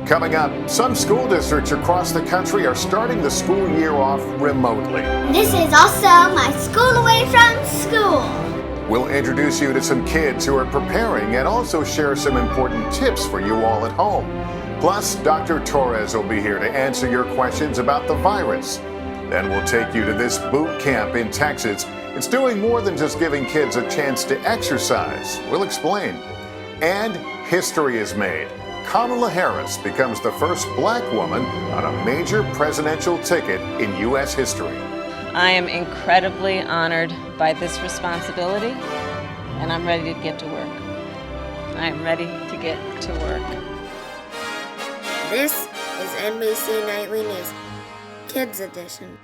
Coming up, some school districts across the country are starting the school year off remotely. This is also my school away from school. We'll introduce you to some kids who are preparing and also share some important tips for you all at home. Plus, Dr. Torres will be here to answer your questions about the virus. Then we'll take you to this boot camp in Texas. It's doing more than just giving kids a chance to exercise. We'll explain. And history is made. Kamala Harris becomes the first black woman on a major presidential ticket in U.S. history. I am incredibly honored by this responsibility, and I'm ready to get to work. I am ready to get to work. This is NBC Nightly News, Kids Edition.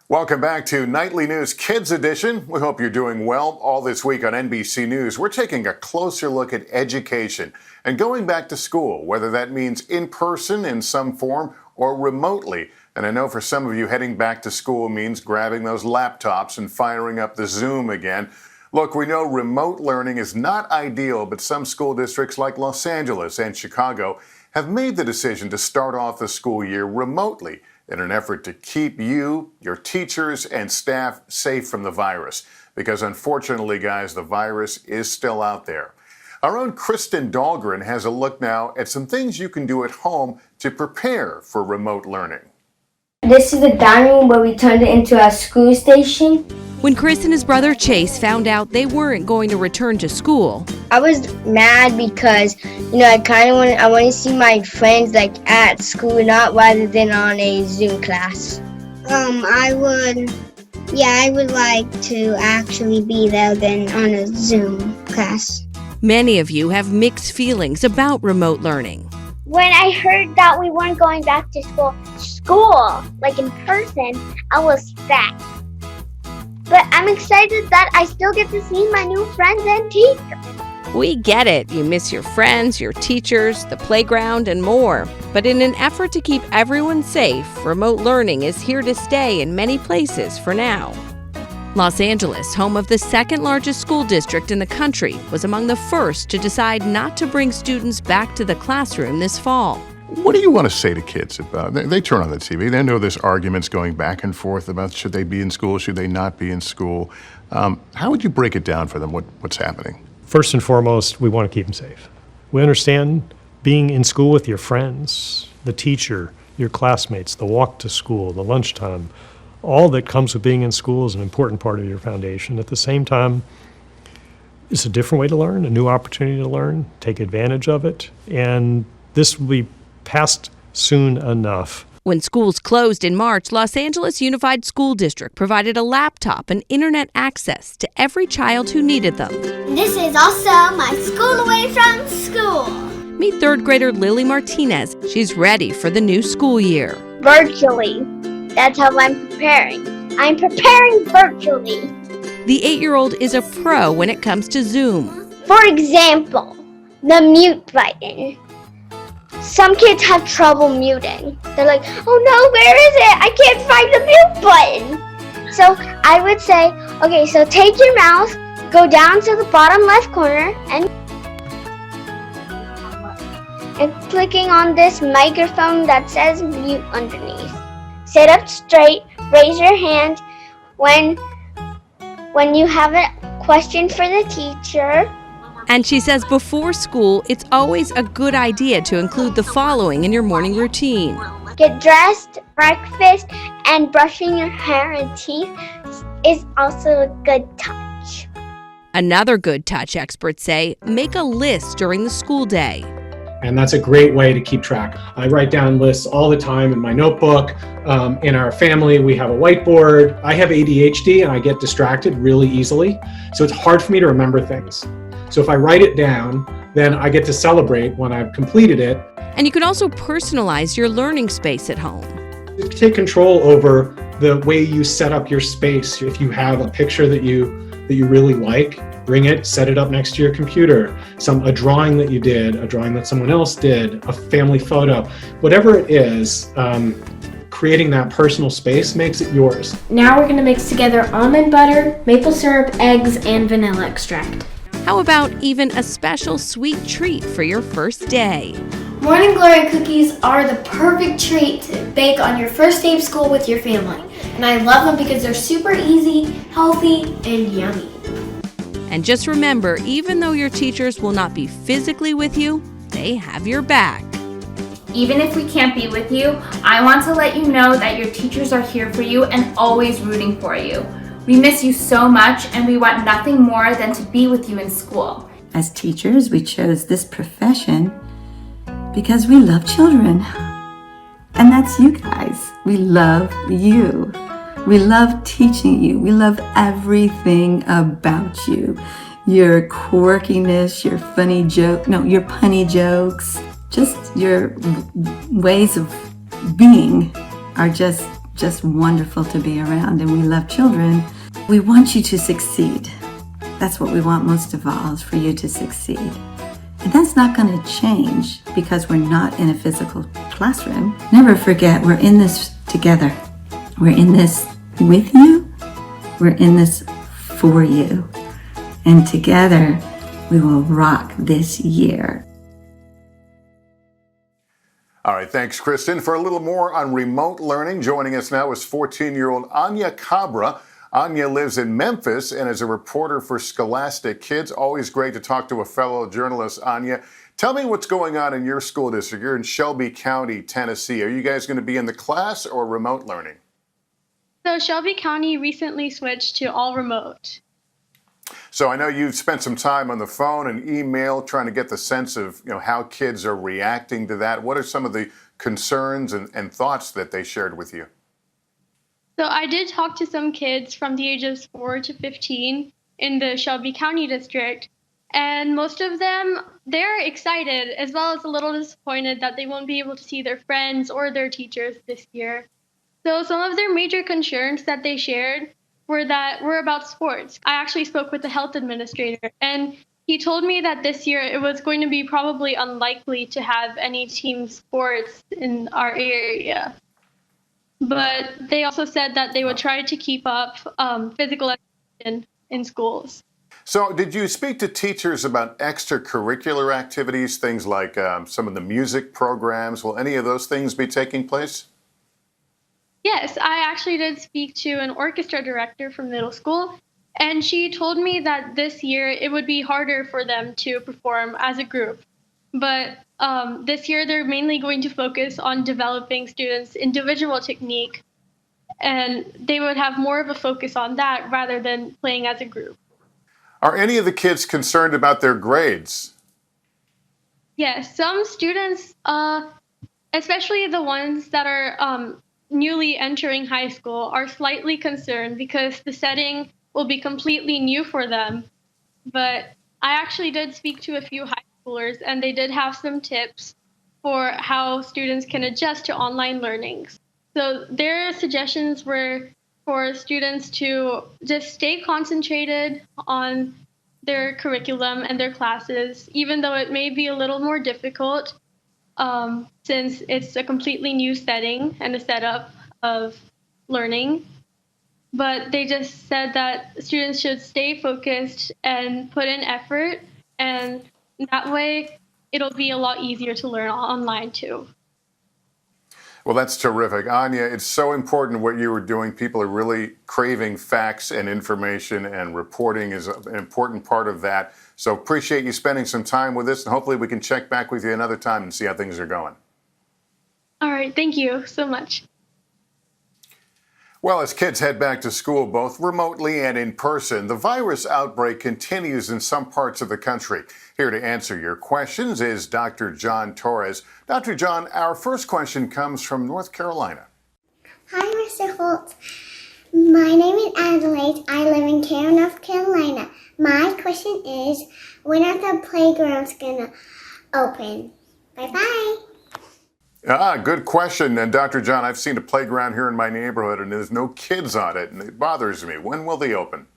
Welcome back to Nightly News Kids Edition. We hope you're doing well. All this week on NBC News, we're taking a closer look at education and going back to school, whether that means in person in some form or remotely. And I know for some of you, heading back to school means grabbing those laptops and firing up the Zoom again. Look, we know remote learning is not ideal, but some school districts like Los Angeles and Chicago have made the decision to start off the school year remotely in an effort to keep you, your teachers, and staff safe from the virus. Because unfortunately, guys, the virus is still out there. Our own Kristen Dahlgren has a look now at some things you can do at home to prepare for remote learning. This is the dining room where we turned it into a school station. When Chris and his brother Chase found out they weren't going to return to school, I was mad because, I want to see my friends at school, not rather than on a Zoom class. I would like to actually be there than on a Zoom class. many of you have mixed feelings about remote learning. When I heard that we weren't going back to school, like in person, I was sad. But I'm excited that I still get to see my new friends and teachers. We get it. You miss your friends, your teachers, the playground, and more. But in an effort to keep everyone safe, remote learning is here to stay in many places for now. Los Angeles, home of the second largest school district in the country, was among the first to decide not to bring students back to the classroom this fall. What do you want to say to kids about? They turn on the TV. They know there's arguments going back and forth about should they be in school, should they not be in school. How would you break it down for them, what's happening? First and foremost, we want to keep them safe. We understand being in school with your friends, the teacher, your classmates, the walk to school, the lunchtime, all that comes with being in school is an important part of your foundation. At the same time, it's a different way to learn, a new opportunity to learn, take advantage of it, and this will be passed soon enough. When schools closed in March, Los Angeles Unified School District provided a laptop and internet access to every child who needed them. This is also my school away from school. Meet third grader Lily Martinez. She's ready for the new school year. Virtually. That's how I'm preparing. I'm preparing virtually. The 8-year-old is a pro when it comes to Zoom. For example, the mute button. Some kids have trouble muting. They're like, oh no, where is it? I can't find the mute button. So I would say, okay, so take your mouse, go down to the bottom left corner, and clicking on this microphone that says mute underneath. Sit up straight, raise your hand when you have a question for the teacher. And she says before school, it's always a good idea to include the following in your morning routine. Get dressed, breakfast, and brushing your hair and teeth is also a good touch. Another good touch, experts say, make a list during the school day. And that's a great way to keep track. I write down lists all the time in my notebook. In our family, we have a whiteboard. I have ADHD and I get distracted really easily. So it's hard for me to remember things. So if I write it down, then I get to celebrate when I've completed it. And you can also personalize your learning space at home. Take control over the way you set up your space. If you have a picture that you really like, bring it, set it up next to your computer. A drawing that you did, a drawing that someone else did, a family photo, whatever it is, creating that personal space makes it yours. Now we're going to mix together almond butter, maple syrup, eggs, and vanilla extract. How about even a special sweet treat for your first day? Morning Glory cookies are the perfect treat to bake on your first day of school with your family. And I love them because they're super easy, healthy, and yummy. And just remember, even though your teachers will not be physically with you, they have your back. Even if we can't be with you, I want to let you know that your teachers are here for you and always rooting for you. We miss you so much and we want nothing more than to be with you in school. As teachers, we chose this profession because we love children. And that's you guys. We love you. We love teaching you. We love everything about you. Your quirkiness, your your punny jokes, just your ways of being are just wonderful to be around. And we love children. We want you to succeed. That's what we want most of all, is for you to succeed. And that's not going to change because we're not in a physical classroom. Never forget, we're in this together. We're in this with you. We're in this for you. And together, we will rock this year. All right, thanks, Kristen. For a little more on remote learning, joining us now is 14-year-old Anya Cabra. Anya lives in Memphis and is a reporter for Scholastic Kids. Always great to talk to a fellow journalist, Anya. Tell me what's going on in your school district. You're in Shelby County, Tennessee. Are you guys going to be in the class or remote learning? So Shelby County recently switched to all remote. So I know you've spent some time on the phone and email trying to get the sense of how kids are reacting to that. What are some of the concerns and thoughts that they shared with you? So I did talk to some kids from the ages 4 to 15 in the Shelby County district, and most of them, they're excited as well as a little disappointed that they won't be able to see their friends or their teachers this year. So some of their major concerns that they shared were about sports. I actually spoke with the health administrator, and he told me that this year it was going to be probably unlikely to have any team sports in our area. But they also said that they would try to keep up physical education in schools. So did you speak to teachers about extracurricular activities, things like some of the music programs? Will any of those things be taking place? Yes, I actually did speak to an orchestra director from middle school, and she told me that this year it would be harder for them to perform as a group. But this year they're mainly going to focus on developing students' individual technique, and they would have more of a focus on that rather than playing as a group. Are any of the kids concerned about their grades? Yes, some students, especially the ones that are newly entering high school, are slightly concerned because the setting will be completely new for them. But I actually did speak to a few high schoolers, and they did have some tips for how students can adjust to online learning. So their suggestions were for students to just stay concentrated on their curriculum and their classes, even though it may be a little more difficult since it's a completely new setting and a setup of learning. But they just said that students should stay focused and put in effort, and that way it'll be a lot easier to learn online too. Well, that's terrific. Anya, it's so important what you were doing. People are really craving facts and information, and reporting is an important part of that. So appreciate you spending some time with us, and hopefully we can check back with you another time and see how things are going. All right, thank you so much. Well, as kids head back to school, both remotely and in person, the virus outbreak continues in some parts of the country. Here to answer your questions is Dr. John Torres. Dr. John, our first question comes from North Carolina. Hi, Mr. Holt. My name is Adelaide. I live in Cairo, North Carolina. My question is, when are the playgrounds going to open? Bye-bye. Good question. And Dr. John, I've seen a playground here in my neighborhood and there's no kids on it, and it bothers me. When will they open?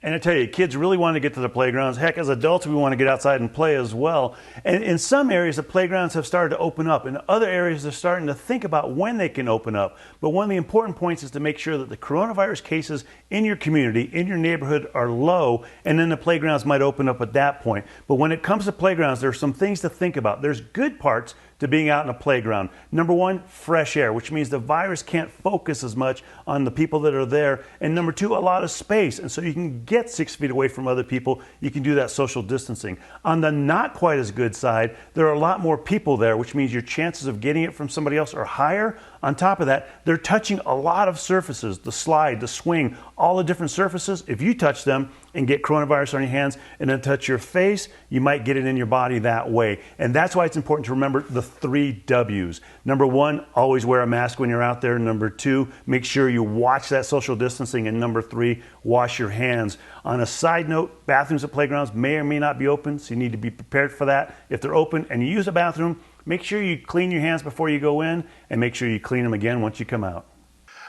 And I tell you, kids really want to get to the playgrounds. Heck, as adults, we want to get outside and play as well. And in some areas, the playgrounds have started to open up. In other areas, they're starting to think about when they can open up. But one of the important points is to make sure that the coronavirus cases in your community, in your neighborhood, are low, and then the playgrounds might open up at that point. But when it comes to playgrounds, there are some things to think about. There's good parts to being out in a playground. Number one, fresh air, which means the virus can't focus as much on the people that are there. And number two, a lot of space. And so you can get 6 feet away from other people. You can do that social distancing. On the not quite as good side, there are a lot more people there, which means your chances of getting it from somebody else are higher. On top of that, they're touching a lot of surfaces, the slide, the swing, all the different surfaces. If you touch them and get coronavirus on your hands and then touch your face, you might get it in your body that way. And that's why it's important to remember the 3 W's. Number one, always wear a mask when you're out there. Number two, make sure you watch that social distancing. And number 3, wash your hands. On a side note, bathrooms at playgrounds may or may not be open, so you need to be prepared for that. If they're open and you use a bathroom, make sure you clean your hands before you go in and make sure you clean them again once you come out.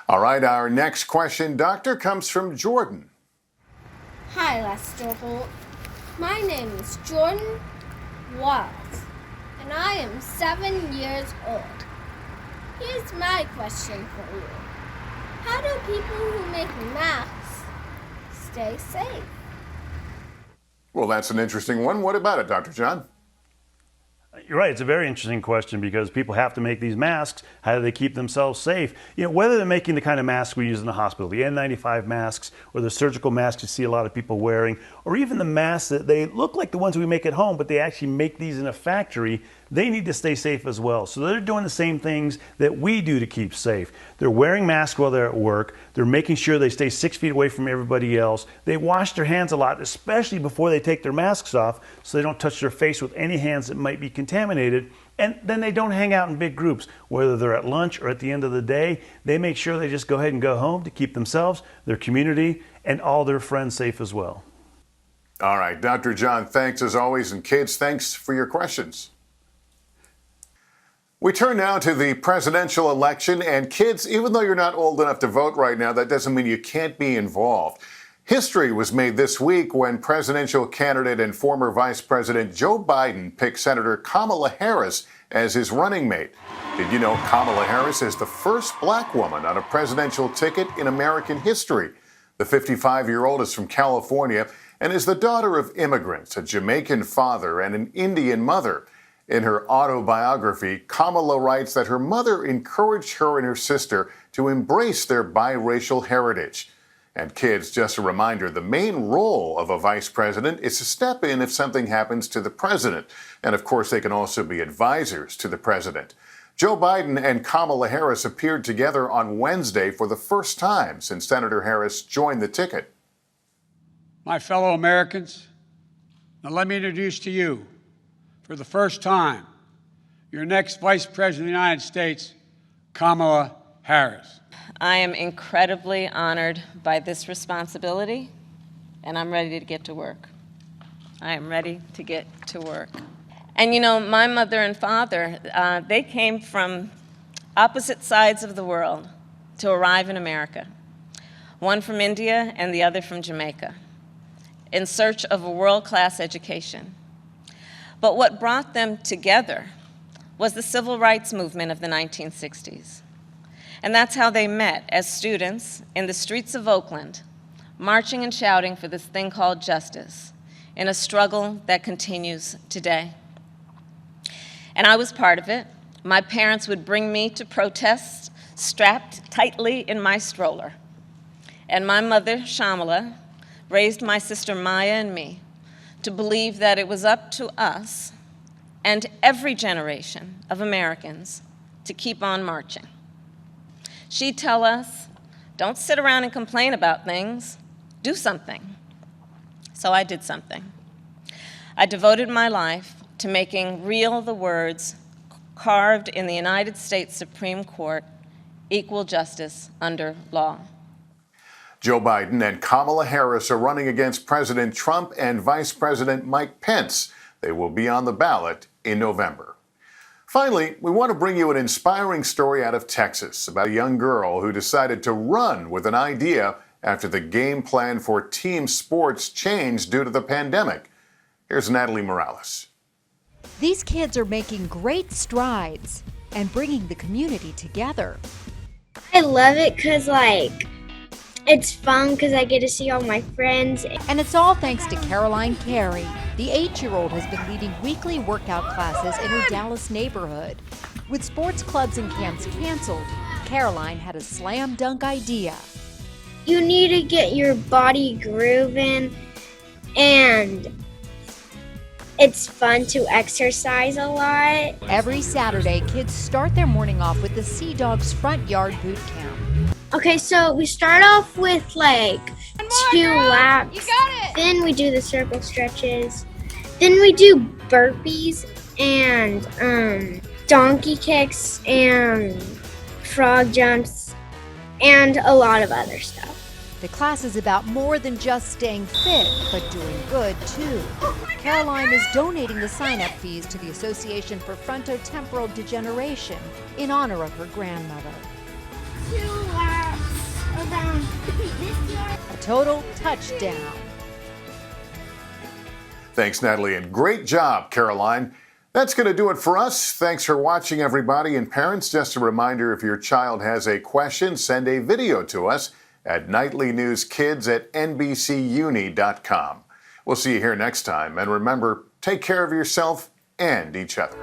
All right, our next question, Doctor, comes from Jordan. Hi, Lester Holt. My name is Jordan Wild, and I am 7 years old. Here's my question for you. How do people who make masks stay safe? Well, that's an interesting one. What about it, Dr. John? You're right. It's a very interesting question because people have to make these masks. How do they keep themselves safe? You know, whether they're making the kind of masks we use in the hospital, the N95 masks or the surgical masks you see a lot of people wearing, or even the masks that they look like the ones we make at home, but they actually make these in a factory, they need to stay safe as well. So they're doing the same things that we do to keep safe. They're wearing masks while they're at work. They're making sure they stay 6 feet away from everybody else. They wash their hands a lot, especially before they take their masks off, so they don't touch their face with any hands that might be contaminated. And then they don't hang out in big groups, whether they're at lunch or at the end of the day. They make sure they just go ahead and go home to keep themselves, their community, and all their friends safe as well. All right, Dr. John, thanks as always. And kids, thanks for your questions. We turn now to the presidential election. And kids, even though you're not old enough to vote right now, that doesn't mean you can't be involved. History was made this week when presidential candidate and former Vice President Joe Biden picked Senator Kamala Harris as his running mate. Did you know Kamala Harris is the first black woman on a presidential ticket in American history? The 55-year-old is from California and is the daughter of immigrants, a Jamaican father and an Indian mother. In her autobiography, Kamala writes that her mother encouraged her and her sister to embrace their biracial heritage. And kids, just a reminder, the main role of a vice president is to step in if something happens to the president. And of course, they can also be advisors to the president. Joe Biden and Kamala Harris appeared together on Wednesday for the first time since Senator Harris joined the ticket. My fellow Americans, now let me introduce to you, for the first time, your next Vice President of the United States, Kamala Harris. I am incredibly honored by this responsibility, and I'm ready to get to work. I am ready to get to work. And you know, my mother and father, they came from opposite sides of the world to arrive in America. One from India and the other from Jamaica, in search of a world-class education. But what brought them together was the civil rights movement of the 1960s. And that's how they met, as students in the streets of Oakland, marching and shouting for this thing called justice, in a struggle that continues today. And I was part of it. My parents would bring me to protests strapped tightly in my stroller. And my mother, Shamala, raised my sister Maya and me to believe that it was up to us and every generation of Americans to keep on marching. She'd tell us, don't sit around and complain about things, do something. So I did something. I devoted my life to making real the words carved in the United States Supreme Court, equal justice under law. Joe Biden and Kamala Harris are running against President Trump and Vice President Mike Pence. They will be on the ballot in November. Finally, we want to bring you an inspiring story out of Texas about a young girl who decided to run with an idea after the game plan for team sports changed due to the pandemic. Here's Natalie Morales. These kids are making great strides and bringing the community together. I love it because, it's fun because I get to see all my friends. And it's all thanks to Caroline Carey. The 8-year-old has been leading weekly workout classes in her Dallas neighborhood. With sports clubs and camps canceled, Caroline had a slam dunk idea. You need to get your body grooving, and it's fun to exercise a lot. Every Saturday, kids start their morning off with the Sea Dogs Front Yard Boot Camp. Okay, so we start off with 2 laps. You got it! Then we do the circle stretches. Then we do burpees and donkey kicks and frog jumps and a lot of other stuff. The class is about more than just staying fit, but doing good too. Caroline is donating the sign-up fees to the Association for Frontotemporal Degeneration in honor of her grandmother. 2 laps around this yard. A total touchdown. Thanks, Natalie, and great job, Caroline. That's going to do it for us. Thanks for watching, everybody. And parents, just a reminder, if your child has a question, send a video to us at nightlynewskids@nbcuni.com. We'll see you here next time. And remember, take care of yourself and each other.